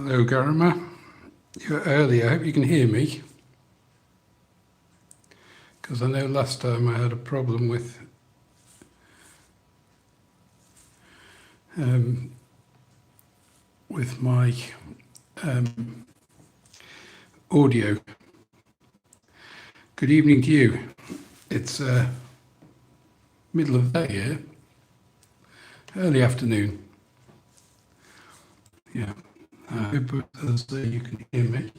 Hello, Garima. You're early. I hope you can hear me. Because I know last time I had a problem with my audio. Good evening to you. It's middle of the day here. Early afternoon. Yeah. I hope you can hear me.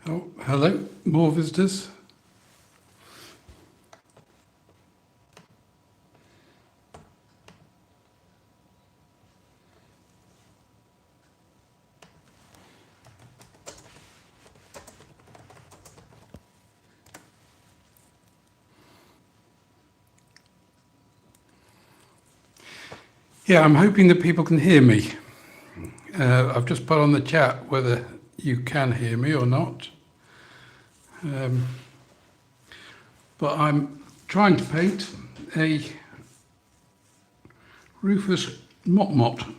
Oh, hello. More visitors. Yeah, I'm hoping that people can hear me. I've just put on the chat whether you can hear me or not. But I'm trying to paint a Rufous Motmot.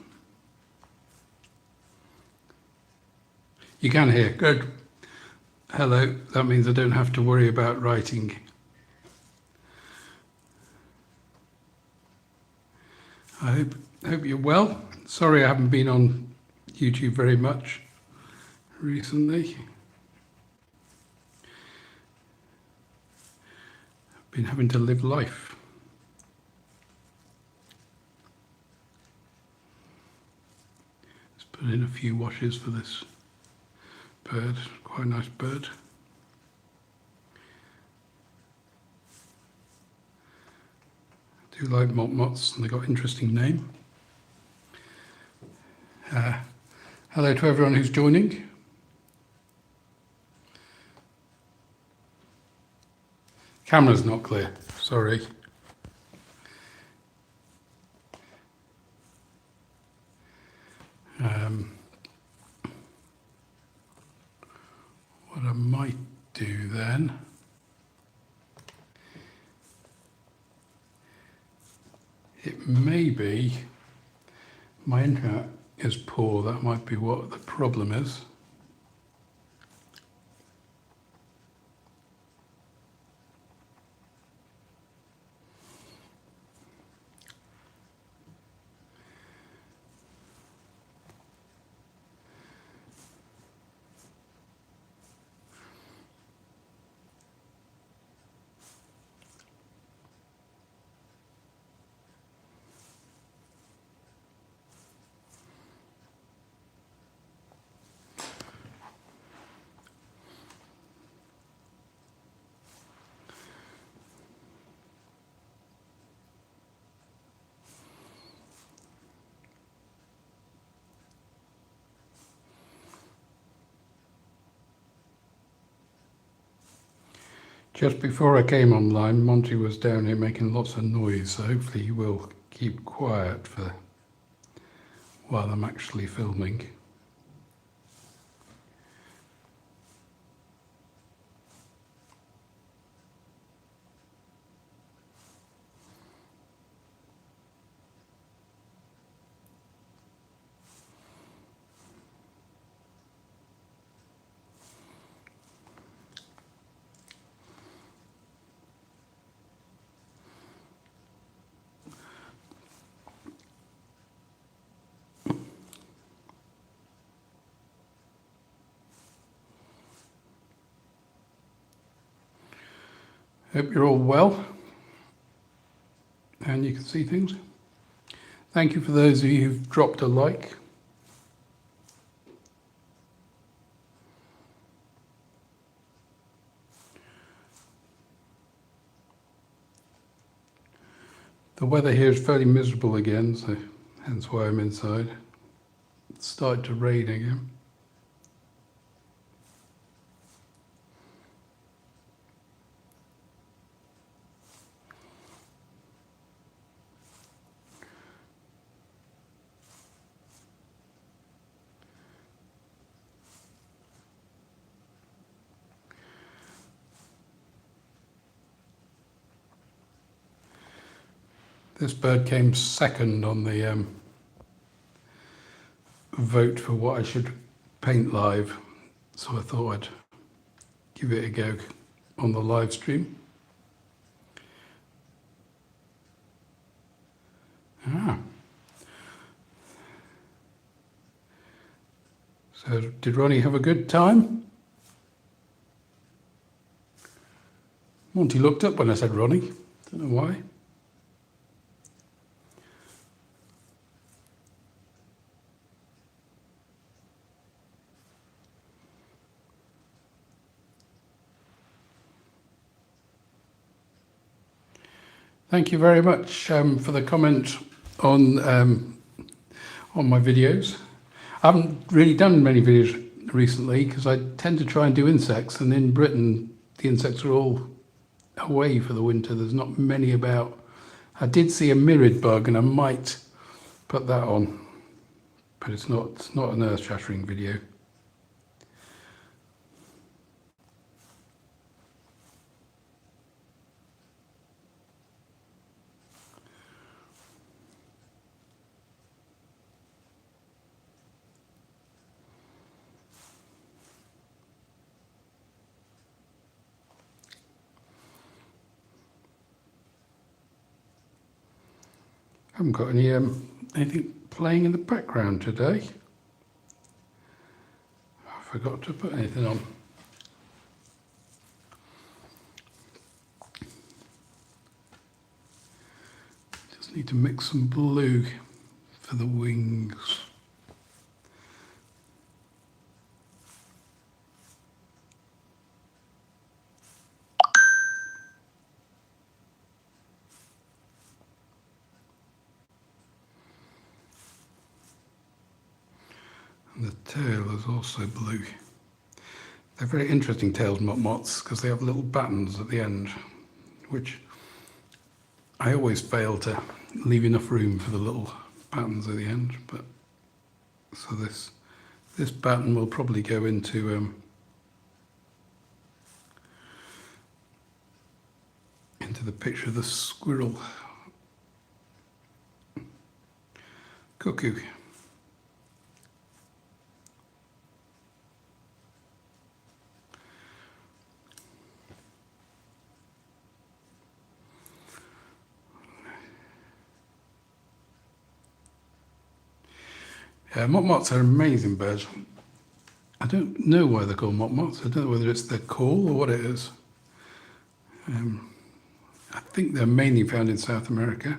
You can hear, good. Hello, that means I don't have to worry about writing. I hope you're well. Sorry I haven't been on YouTube very much recently. I've been having to live life. Let's put in a few washes for this bird, quite a nice bird. I do like Motmots, and they got an interesting name. Hello to everyone who's joining. Camera's not clear, sorry. What I might do then, it may be my internet is poor, that might be what the problem is. Just before I came online, Monty was down here making lots of noise, so hopefully he will keep quiet for while I'm actually filming. Hope you're all well and you can see things. Thank you for those of you who've dropped a like. The weather here is fairly miserable again, so hence why I'm inside. It's started to rain again. This bird came second on the vote for what I should paint live, so I thought I'd give it a go on the live stream. So did Ronnie have a good time? Monty looked up when I said Ronnie, don't know why. Thank you very much for the comment on my videos. I haven't really done many videos recently because I tend to try and do insects, and in Britain the insects are all away for the winter. There's not many about. I did see a mirrored bug and I might put that on, but it's not an earth-shattering video. I haven't got any anything playing in the background today. I forgot to put anything on. Just need to mix some blue for the wings. And the tail is also blue. They're very interesting tailed motmots because they have little battens at the end, which I always fail to leave enough room for the little battens at the end. But so this batten will probably go into the picture of the squirrel cuckoo. Motmots are amazing birds. I don't know why they're called motmots. I don't know whether it's their call or what it is. I think they're mainly found in South America.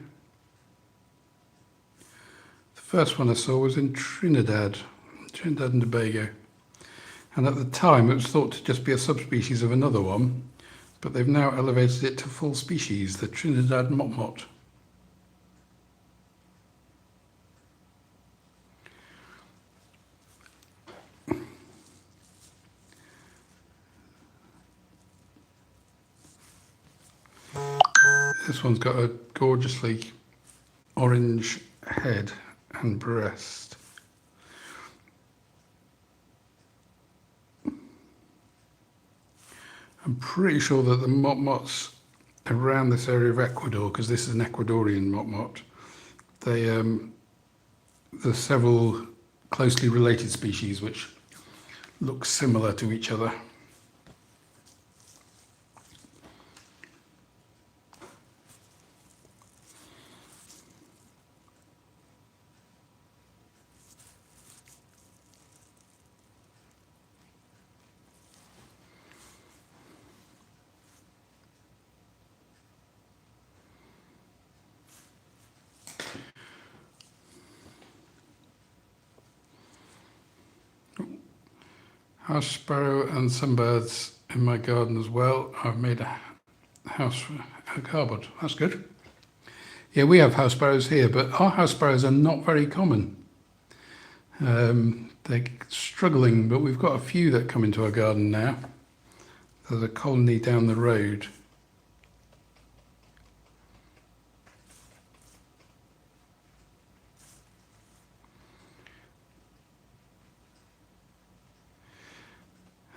The first one I saw was in Trinidad and Tobago. And at the time it was thought to just be a subspecies of another one, but they've now elevated it to full species, the Trinidad motmot. This one's got a gorgeously orange head and breast. I'm pretty sure that the motmots around this area of Ecuador, because this is an Ecuadorian motmot, there's several closely related species which look similar to each other. House sparrow and some birds in my garden as well. I've made a house for a cardboard. That's good. Yeah, we have house sparrows here, but our house sparrows are not very common. They're struggling, but we've got a few that come into our garden now. There's a colony down the road.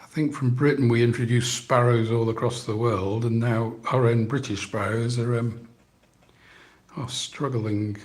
I think from Britain we introduced sparrows all across the world, and now our own British sparrows are are struggling.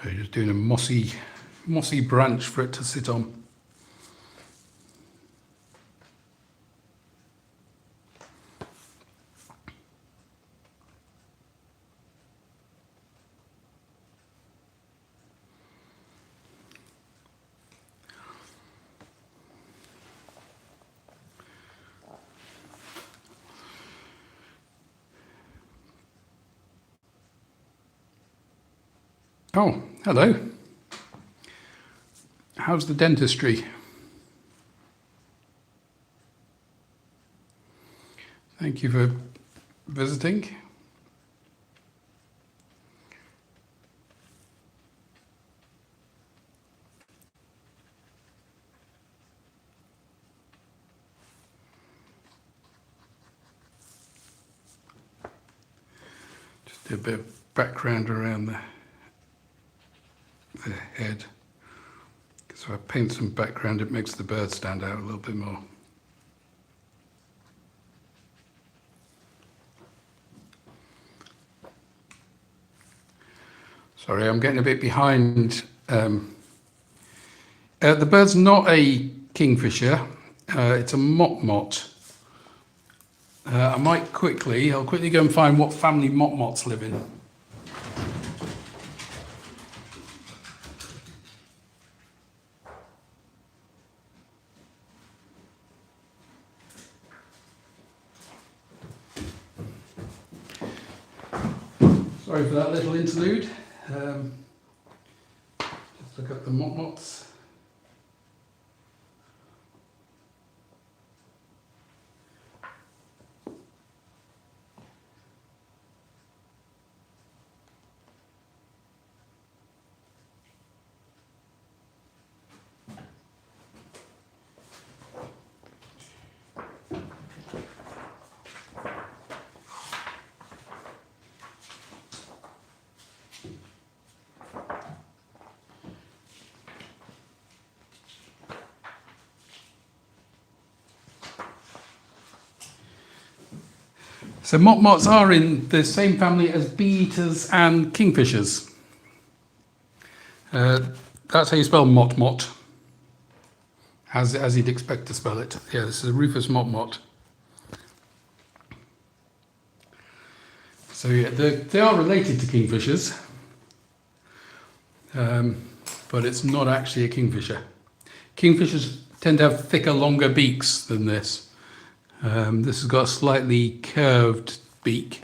So just doing a mossy branch for it to sit on. Oh, hello. How's the dentistry? Thank you for visiting. Just do a bit of background around the head. So I paint some background, it makes the bird stand out a little bit more. Sorry, I'm getting a bit behind. The bird's not a kingfisher, it's a motmot. I'll quickly go and find what family motmots live in. Sorry for that little interlude. Just look up the motmots. So motmots are in the same family as bee-eaters and kingfishers. That's how you spell motmot, as you'd expect to spell it. Yeah, this is a Rufous Motmot. So yeah, they are related to kingfishers, but it's not actually a kingfisher. Kingfishers tend to have thicker, longer beaks than this. This has got a slightly curved beak.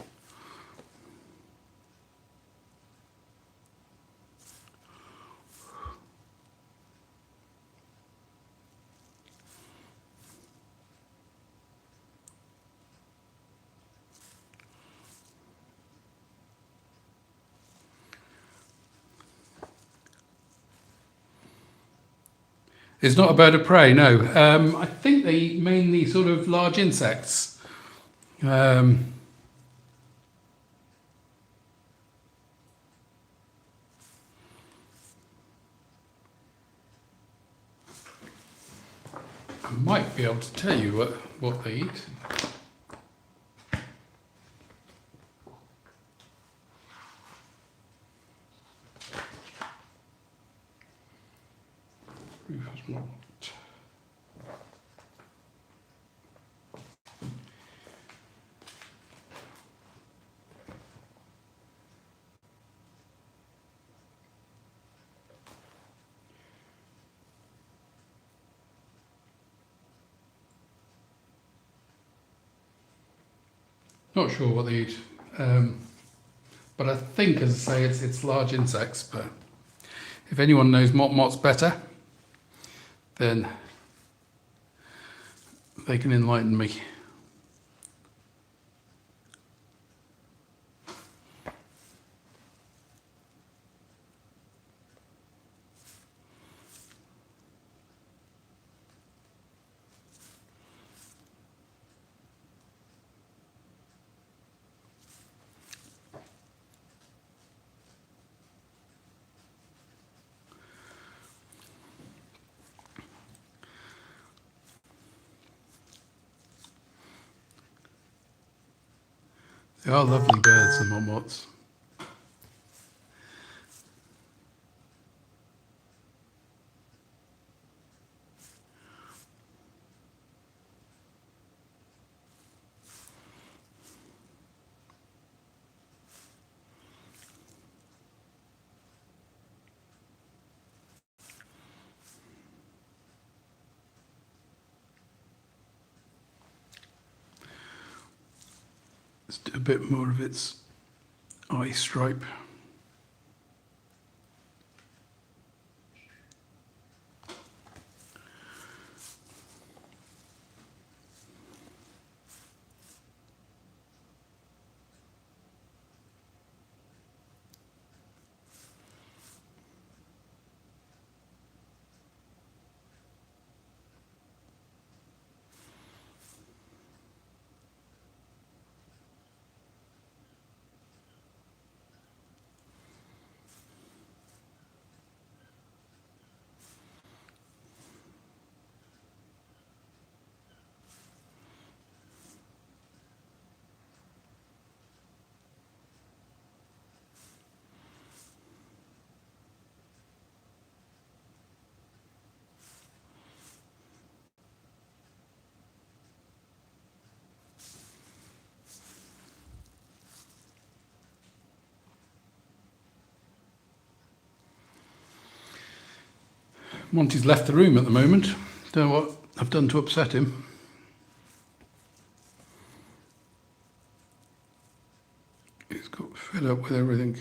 It's not a bird of prey, no. I think they eat mainly sort of large insects. I might be able to tell you what they eat. Rufous Motmot. Not sure what they eat, but I think, as I say, it's large insects. But if anyone knows motmots better, then they can enlighten me. They are lovely birds, the Motmots. Let's do a bit more of its eye stripe. Monty's left the room at the moment. Don't know what I've done to upset him. He's got fed up with everything.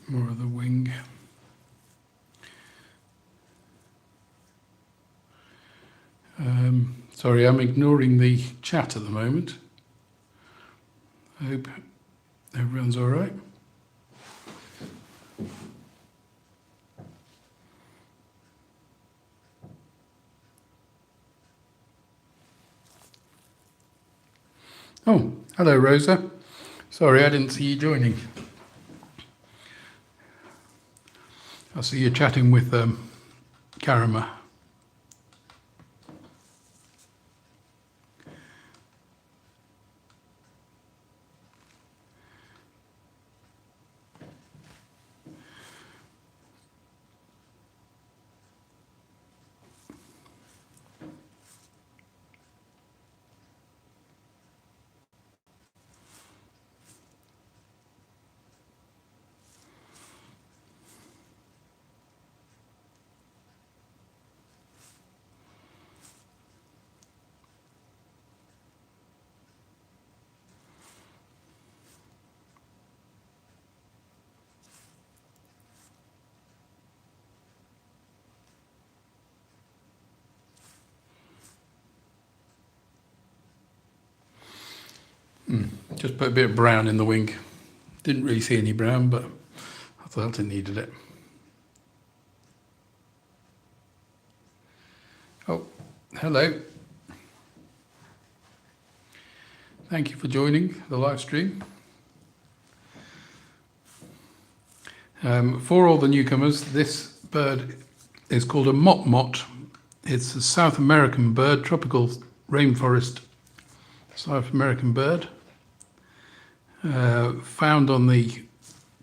More of the wing. Sorry, I'm ignoring the chat at the moment. I hope everyone's all right. Oh, hello, Rosa. Sorry, I didn't see you joining. I see you chatting with Karima. Just put a bit of brown in the wing. Didn't really see any brown, but I felt it needed it. Oh, hello. Thank you for joining the live stream. For all the newcomers, this bird is called a motmot. It's a South American bird, tropical rainforest South American bird, found on the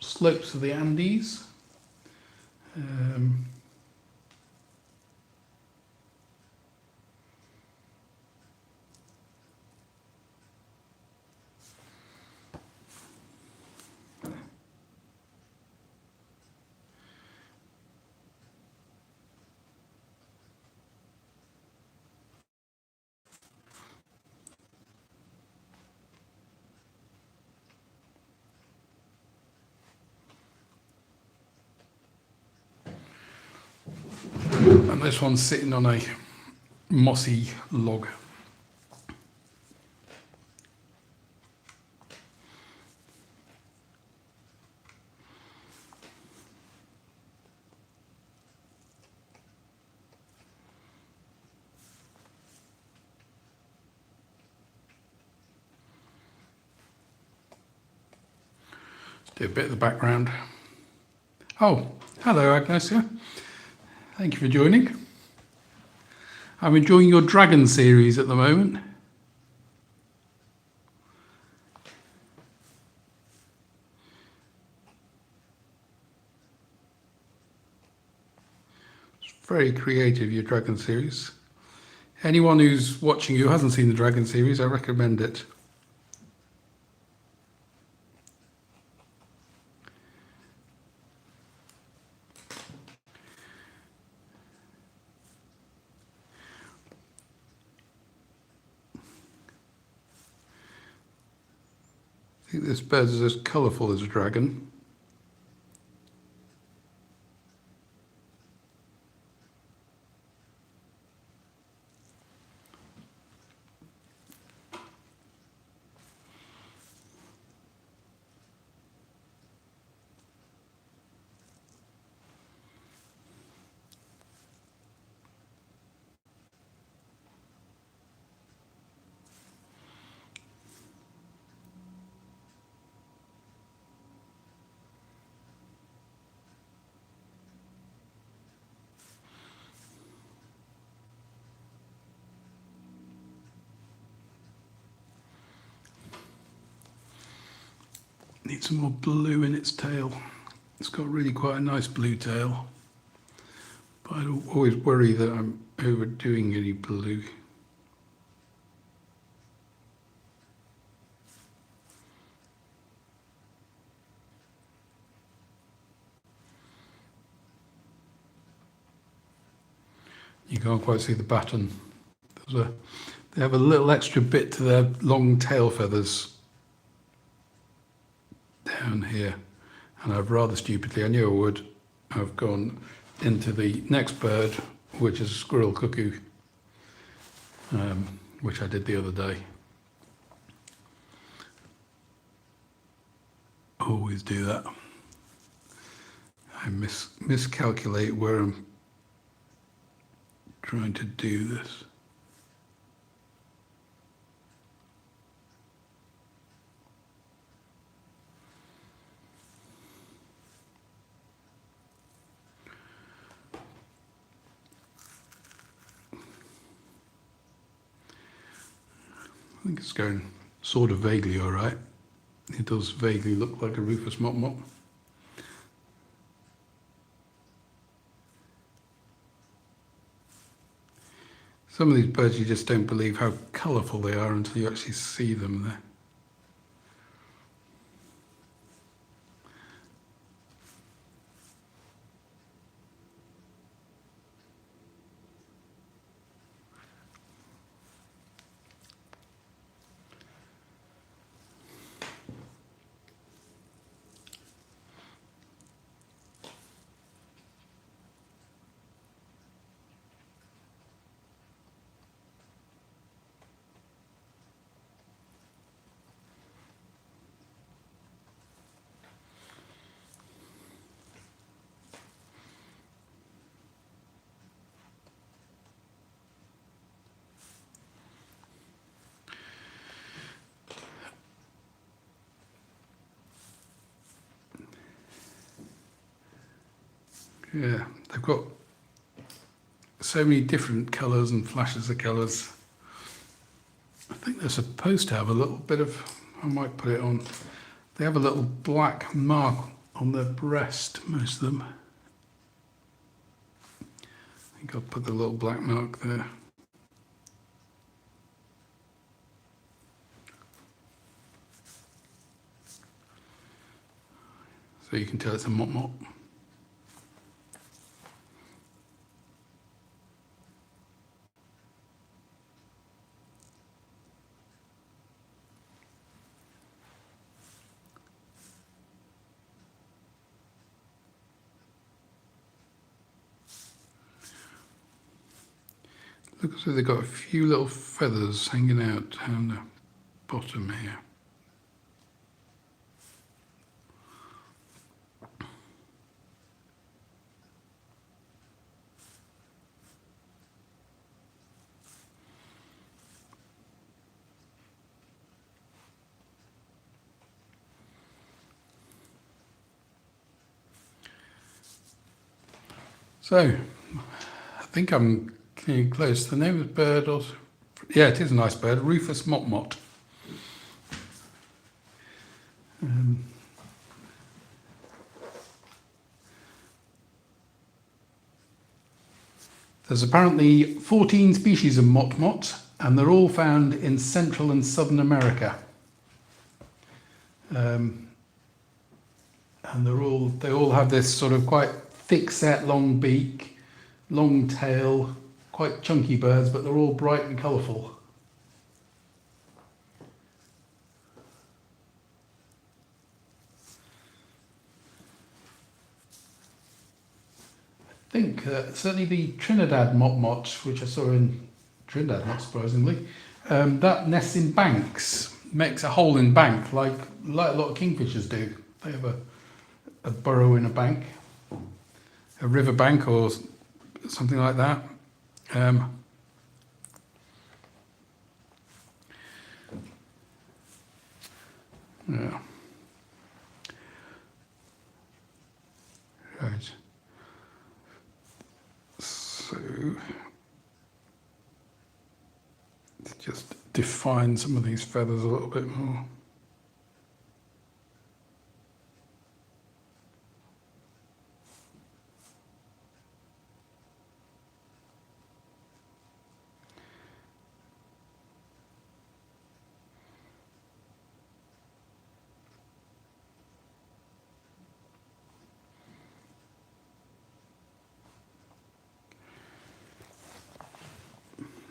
slopes of the Andes. And this one's sitting on a mossy log. Do a bit of the background. Oh, hello Agnesia. Thank you for joining. I'm enjoying your dragon series at the moment. It's very creative, your dragon series. Anyone who's watching who hasn't seen the dragon series, I recommend it. I think this bird is as colourful as a dragon. Needs some more blue in its tail. It's got really quite a nice blue tail, but I always worry that I'm overdoing any blue. You can't quite see the baton. They have a little extra bit to their long tail feathers down here, and I've rather stupidly, I knew I would, I've gone into the next bird, which is a squirrel cuckoo, which I did the other day. Always do that. I miscalculate where I'm trying to do this. I think it's going sort of vaguely all right. It does vaguely look like a Rufous Motmot. Some of these birds you just don't believe how colourful they are until you actually see them there. Yeah, they've got so many different colours and flashes of colours. I think they're supposed to have a little bit of, I might put it on, they have a little black mark on their breast, most of them. I think I'll put the little black mark there. So you can tell it's a motmot. Look as though they've got a few little feathers hanging out down the bottom here. So, I think I'm getting close. The name of the bird, also, yeah, it is a nice bird, Rufous Motmot. There's apparently 14 species of motmot, and they're all found in Central and Southern America. And they all have this sort of quite thick-set, long beak, long tail, quite chunky birds, but they're all bright and colourful. I think certainly the Trinidad motmot, which I saw in Trinidad, not surprisingly, that nests in banks, makes a hole in bank like a lot of kingfishers do. They have a burrow in a bank, a river bank or something like that. Yeah. Right. So, let's just define some of these feathers a little bit more.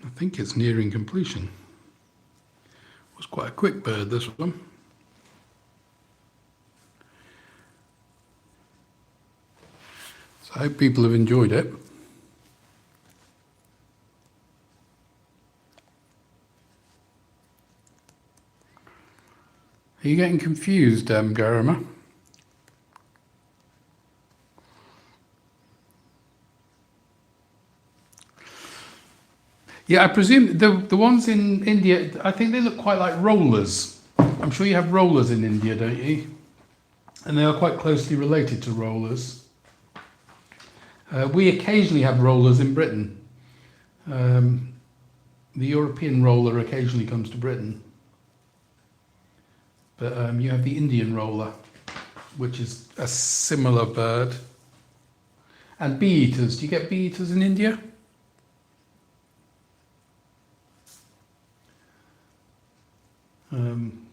I think it's nearing completion. It was quite a quick bird, this one. So I hope people have enjoyed it. Are you getting confused, Garima? Yeah, I presume the ones in India, I think they look quite like rollers. I'm sure you have rollers in India, don't you? And they are quite closely related to rollers. We occasionally have rollers in Britain. The European roller occasionally comes to Britain. But you have the Indian roller, which is a similar bird. And bee-eaters. Do you get bee-eaters in India?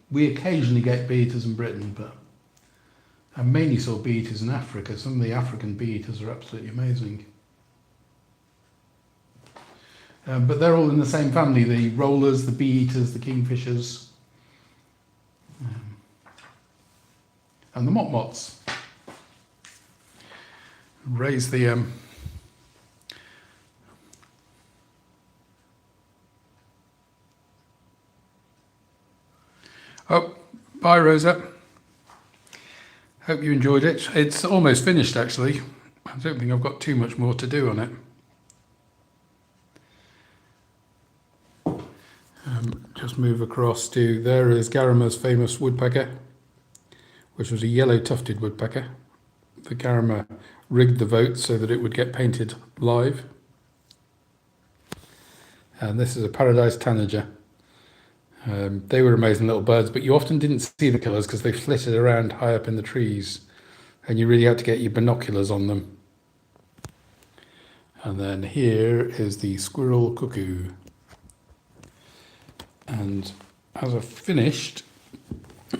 We occasionally get bee-eaters in Britain, but I mainly saw bee-eaters in Africa. Some of the African bee-eaters are absolutely amazing. But they're all in the same family, the rollers, the bee-eaters, the kingfishers, and the motmots. Raise the... Oh, bye Rosa. Hope you enjoyed it. It's almost finished actually. I don't think I've got too much more to do on it. Just move across to, there is Garima's famous woodpecker, which was a yellow tufted woodpecker. The Garima rigged the vote so that it would get painted live. And this is a paradise tanager. They were amazing little birds, but you often didn't see the killers because they flitted around high up in the trees and you really had to get your binoculars on them. And then here is the squirrel cuckoo. And as I've finished,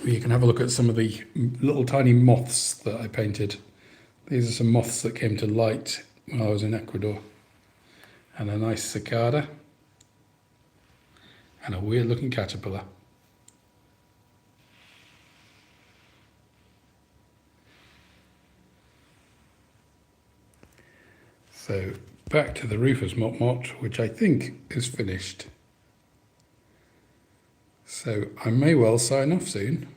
you can have a look at some of the little tiny moths that I painted. These are some moths that came to light when I was in Ecuador. And a nice cicada. And a weird looking caterpillar. So back to the Rufous Motmot, which I think is finished. So I may well sign off soon.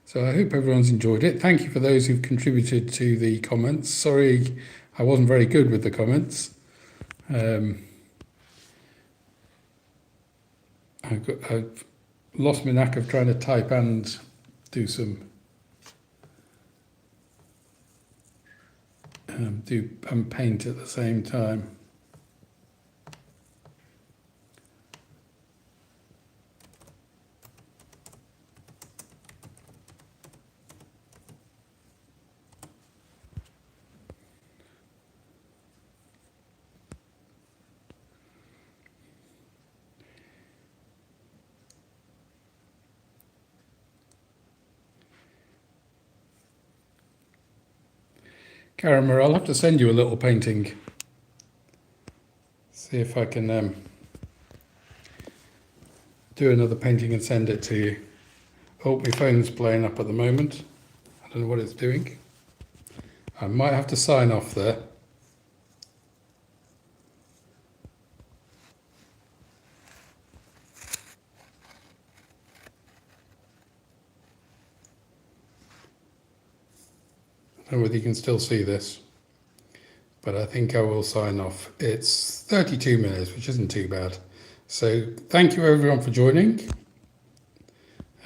So I hope everyone's enjoyed it. Thank you for those who've contributed to the comments. Sorry I wasn't very good with the comments. I've lost my knack of trying to type and do some do and paint at the same time. Karamer, I'll have to send you a little painting. See if I can do another painting and send it to you. Oh, my phone's playing up at the moment. I don't know what it's doing. I might have to sign off there. I don't know whether you can still see this, but I think I will sign off. It's 32 minutes, which isn't too bad. So thank you everyone for joining,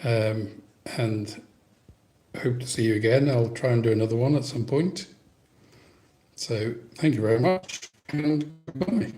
and hope to see you again. I'll try and do another one at some point. So thank you very much, and goodbye.